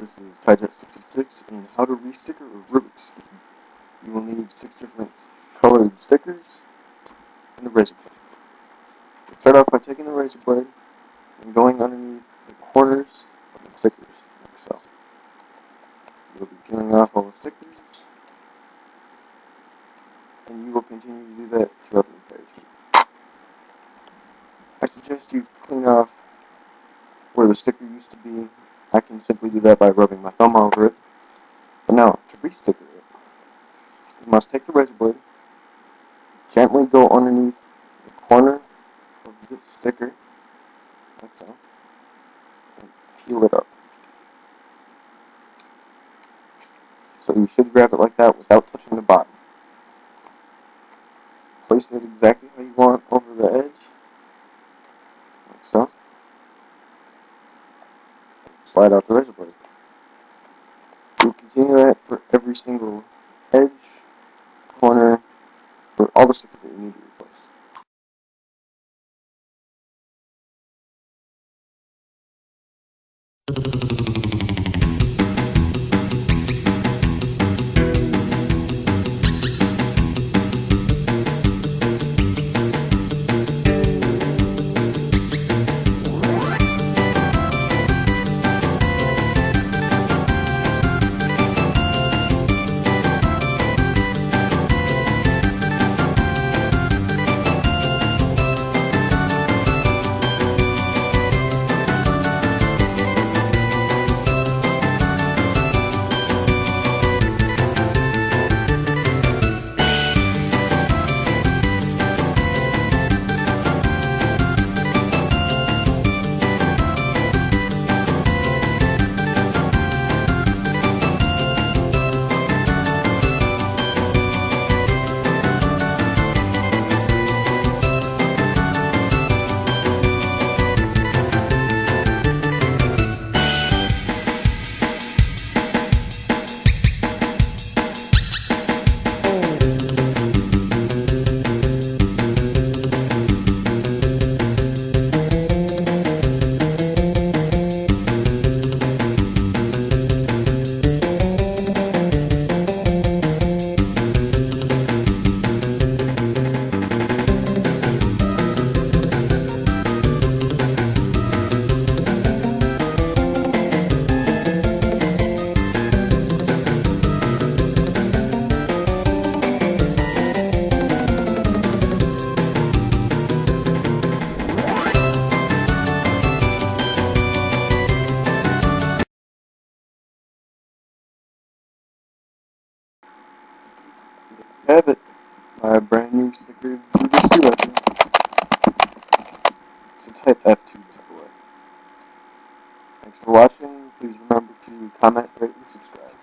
This is sugegst and how to resticker a Rubik's Cube. You will need 6 different colored stickers and a razor blade. We'll start off by taking the razor blade and going underneath the corners of the stickers, like so. You'll be peeling off all the stickers, and you will continue to do that throughout the entire cube. I suggest you clean off where the sticker used to be. I can simply do that by rubbing my thumb over it. But now, to resticker it, you must take the razor blade, gently go underneath the corner of the sticker, like so, and peel it up. So you should grab it like that without touching the bottom. Place it exactly how you want over the edge, like so. Slide out the razor blade. You'll continue that for every single edge, corner, for all the stickers that you need to replace. Have it, my brand new sticker Rubik's Cube. It's a Type F2 giveaway. Thanks for watching. Please remember to comment, rate, and subscribe.